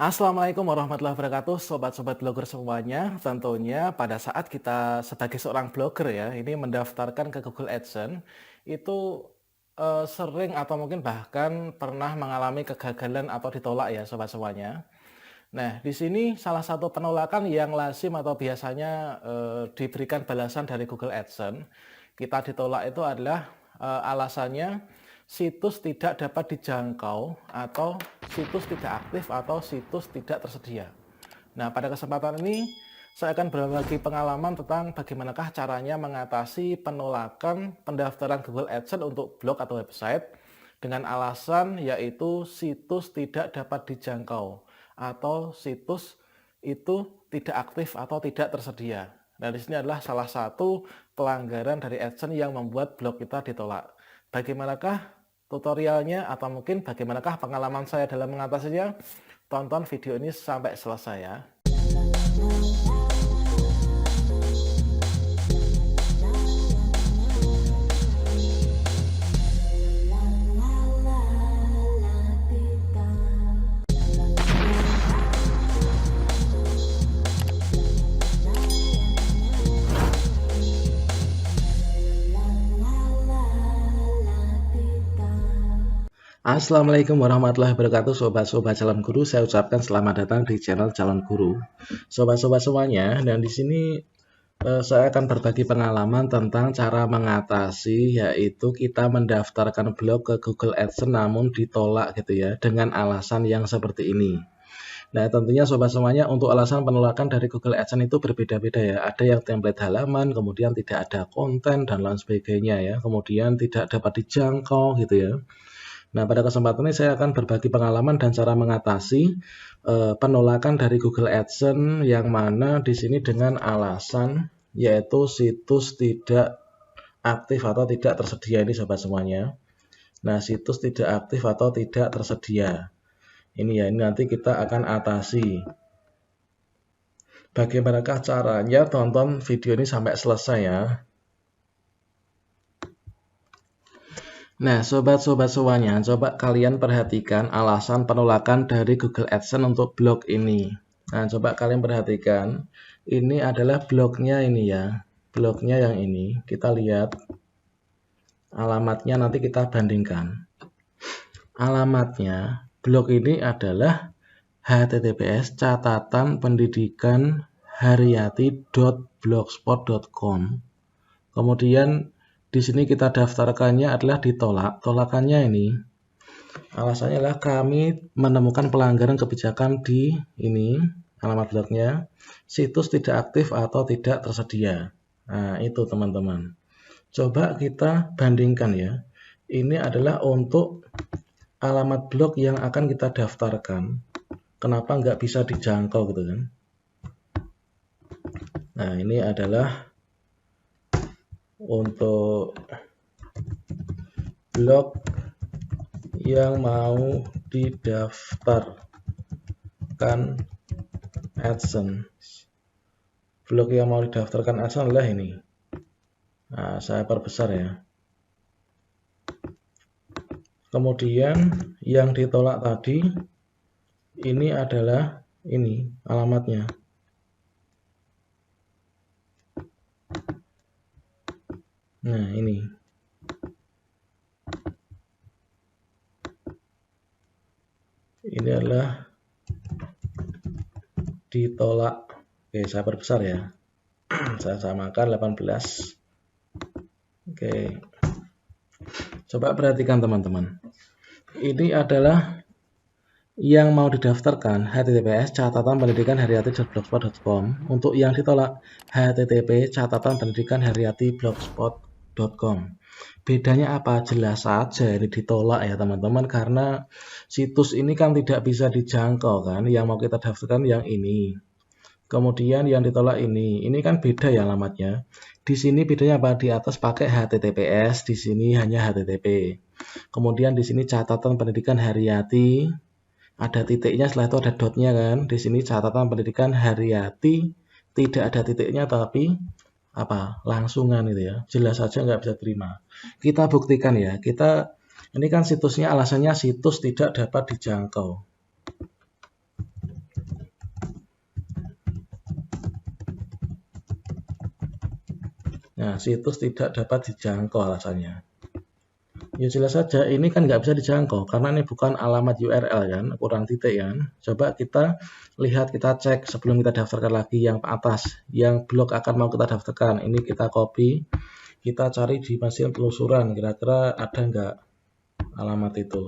Assalamualaikum warahmatullahi wabarakatuh, sobat-sobat blogger semuanya. Tentunya pada saat kita sebagai seorang blogger ya, ini mendaftarkan ke Google AdSense, itu sering atau mungkin bahkan pernah mengalami kegagalan atau ditolak ya sobat semuanya. Nah, di sini salah satu penolakan yang lazim atau biasanya diberikan balasan dari Google AdSense, kita ditolak itu adalah alasannya situs tidak dapat dijangkau atau situs tidak aktif atau situs tidak tersedia. Nah, pada kesempatan ini saya akan berbagi pengalaman tentang bagaimanakah caranya mengatasi penolakan pendaftaran Google AdSense untuk blog atau website dengan alasan yaitu situs tidak dapat dijangkau atau situs itu tidak aktif atau tidak tersedia. Nah, di sini adalah salah satu pelanggaran dari AdSense yang membuat blog kita ditolak. Bagaimanakah tutorialnya atau mungkin bagaimanakah pengalaman saya dalam mengatasinya? Tonton video ini sampai selesai ya. Assalamualaikum warahmatullahi wabarakatuh, sobat-sobat calon guru. Saya ucapkan selamat datang di channel calon guru, sobat-sobat semuanya. Dan di sini saya akan berbagi pengalaman tentang cara mengatasi, yaitu kita mendaftarkan blog ke Google AdSense namun ditolak gitu ya, dengan alasan yang seperti ini. Nah, tentunya sobat semuanya, untuk alasan penolakan dari Google AdSense itu berbeda-beda ya. Ada yang template halaman, kemudian tidak ada konten dan lain sebagainya ya. Kemudian tidak dapat dijangkau gitu ya. Nah, pada kesempatan ini saya akan berbagi pengalaman dan cara mengatasi penolakan dari Google AdSense yang mana di sini dengan alasan yaitu situs tidak aktif atau tidak tersedia ini sobat semuanya. Nah, situs tidak aktif atau tidak tersedia. Ini ya, ini nanti kita akan atasi. Bagaimanakah caranya? Tonton video ini sampai selesai ya. Nah, sobat-sobat semuanya, coba kalian perhatikan alasan penolakan dari Google AdSense untuk blog ini. Nah, coba kalian perhatikan, ini adalah blognya ini ya, blognya yang ini. Kita lihat alamatnya, nanti kita bandingkan. Alamatnya, blog ini adalah https://pendidikanharyati.blogspot.com. Kemudian di sini kita daftarkannya adalah ditolak. Tolakannya ini, alasannya adalah kami menemukan pelanggaran kebijakan di ini, alamat blognya, situs tidak aktif atau tidak tersedia. Nah, itu teman-teman. Coba kita bandingkan ya. Ini adalah untuk alamat blog yang akan kita daftarkan. Kenapa nggak bisa dijangkau gitu kan? Nah, ini adalah untuk blog yang mau didaftarkan AdSense. Blog yang mau didaftarkan AdSense adalah ini. Nah, saya perbesar ya. Kemudian yang ditolak tadi ini adalah ini alamatnya. Nah, ini. Ini adalah ditolak. Oke, saya perbesar ya. Saya samakan 18. Oke. Coba perhatikan teman-teman. Ini adalah yang mau didaftarkan https://catatan-pendidikan-haryati.blogspot.com. Untuk yang ditolak http://catatan-pendidikan-haryati.blogspot.com. Bedanya apa? Jelas saja ini ditolak ya teman-teman, karena situs ini kan tidak bisa dijangkau kan. Yang mau kita daftarkan yang ini. Kemudian yang ditolak ini kan beda ya alamatnya. Di sini bedanya apa? Di atas pakai https, di sini hanya http. Kemudian di sini catatan pendidikan Haryati, ada titiknya, setelah itu ada dotnya kan. Di sini catatan pendidikan Haryati, tidak ada titiknya tapi apa? Langsungan itu ya. Jelas saja nggak bisa terima. Kita buktikan ya. Ini kan situsnya alasannya situs tidak dapat dijangkau. Nah, situs tidak dapat dijangkau alasannya. Ya jelas saja, ini kan nggak bisa dijangkau karena ini bukan alamat URL kan, kurang titik kan. Coba kita lihat, kita cek sebelum kita daftarkan lagi yang atas, yang blog akan mau kita daftarkan. Ini kita copy, kita cari di mesin penelusuran, kira-kira ada nggak alamat itu.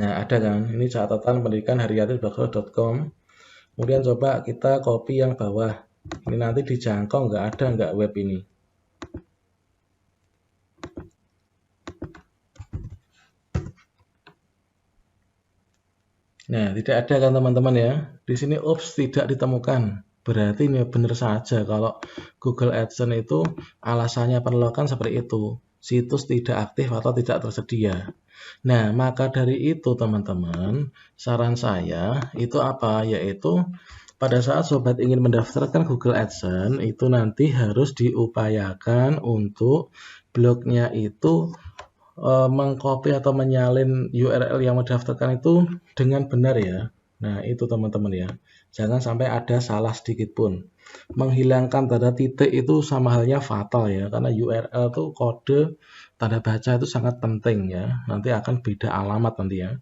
Nah, ada kan, ini catatan pendidikan haryati.com. Kemudian coba kita copy yang bawah, ini nanti dijangkau nggak ada nggak web ini. Nah, tidak ada kan teman-teman ya. Di sini ups tidak ditemukan. Berarti ini benar saja kalau Google AdSense itu alasannya penolakan seperti itu. Situs tidak aktif atau tidak tersedia. Nah, maka dari itu teman-teman, saran saya itu apa? Yaitu pada saat sobat ingin mendaftarkan Google AdSense itu nanti harus diupayakan untuk blognya itu mengcopy atau menyalin URL yang mendaftarkan itu dengan benar ya. Nah, itu teman-teman ya. Jangan sampai ada salah sedikit pun. Menghilangkan tanda titik itu sama halnya fatal ya, karena URL itu kode tanda baca itu sangat penting ya. Nanti akan beda alamat nanti ya.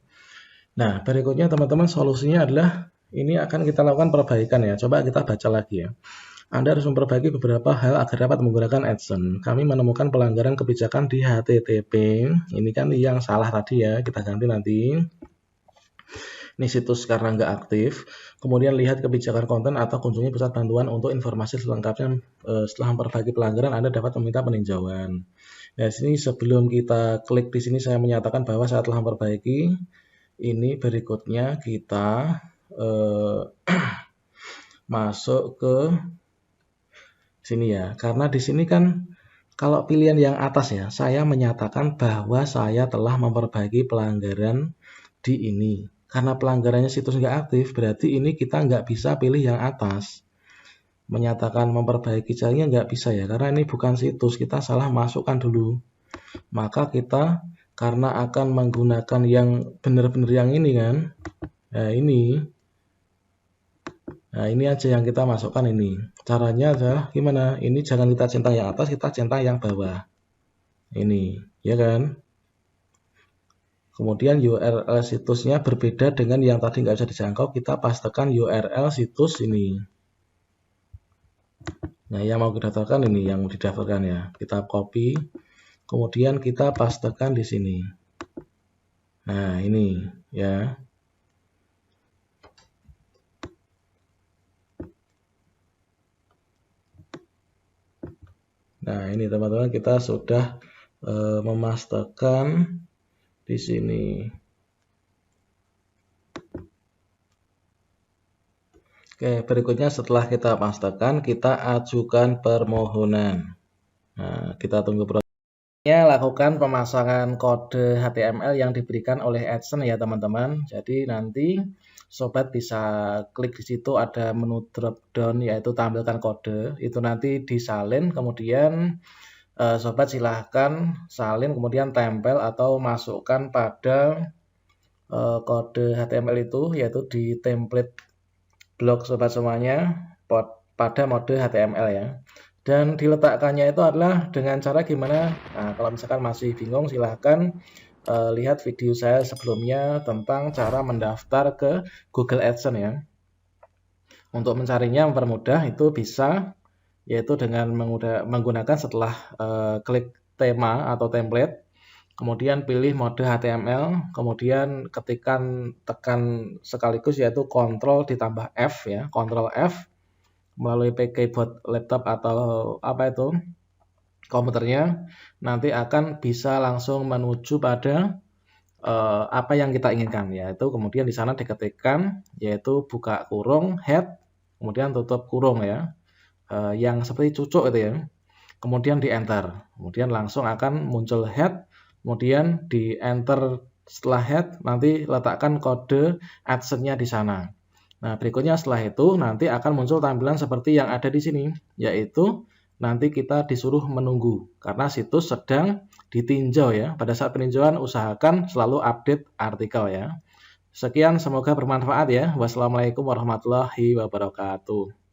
Nah, berikutnya teman-teman solusinya adalah ini akan kita lakukan perbaikan ya. Coba kita baca lagi ya. Anda harus memperbaiki beberapa hal agar dapat menggunakan AdSense. Kami menemukan pelanggaran kebijakan di HTTP. Ini kan yang salah tadi ya, kita ganti nanti. Ini situs karena nggak aktif. Kemudian lihat kebijakan konten atau kunjungi pusat bantuan untuk informasi selengkapnya. Setelah memperbaiki pelanggaran, Anda dapat meminta peninjauan. Nah, sini sebelum kita klik di sini saya menyatakan bahwa saya telah memperbaiki. Ini berikutnya kita masuk ke sini ya, karena di sini kan kalau pilihan yang atas ya, saya menyatakan bahwa saya telah memperbaiki pelanggaran di ini. Karena pelanggarannya situs nggak aktif, berarti ini kita nggak bisa pilih yang atas. Menyatakan memperbaiki caranya nggak bisa ya, karena ini bukan situs, kita salah masukkan dulu. Maka kita karena akan menggunakan yang benar-benar yang ini kan, nah ini. Nah, ini aja yang kita masukkan ini. Caranya adalah gimana? Ini jangan kita centang yang atas, kita centang yang bawah. Ini, ya kan? Kemudian URL situsnya berbeda dengan yang tadi nggak bisa dijangkau, kita pastekan URL situs ini. Nah, yang mau kita daftarkan ini, yang mau didaftarkan ya. Kita copy, kemudian kita pastekan di sini. Nah, ini ya. Nah, ini teman-teman kita sudah memastekan di sini. Oke, berikutnya setelah kita pastekan, kita ajukan permohonan. Nah, kita tunggu prosesnya. Lakukan pemasangan kode HTML yang diberikan oleh AdSense ya teman-teman. Jadi nanti sobat bisa klik di situ ada menu drop down yaitu tampilkan kode. Itu nanti disalin, kemudian sobat silahkan salin kemudian tempel atau masukkan pada kode HTML itu yaitu di template blog sobat semuanya pada mode HTML ya. Dan diletakkannya itu adalah dengan cara gimana? Nah, kalau misalkan masih bingung silahkan lihat video saya sebelumnya tentang cara mendaftar ke Google AdSense ya. Untuk mencarinya mempermudah itu bisa yaitu dengan menggunakan setelah klik tema atau template, kemudian pilih mode HTML, kemudian tekan sekaligus yaitu Ctrl ditambah F ya, Ctrl F melalui keyboard laptop atau apa itu komputernya, nanti akan bisa langsung menuju pada apa yang kita inginkan, yaitu kemudian di sana diketikkan yaitu buka kurung head, kemudian tutup kurung ya, yang seperti cucuk itu ya, kemudian di enter, kemudian langsung akan muncul head, kemudian di enter setelah head nanti letakkan kode AdSense-nya di sana. Nah, berikutnya setelah itu nanti akan muncul tampilan seperti yang ada di sini, yaitu nanti kita disuruh menunggu karena situs sedang ditinjau ya. Pada saat peninjauan usahakan selalu update artikel ya. Sekian, semoga bermanfaat ya. Wassalamualaikum warahmatullahi wabarakatuh.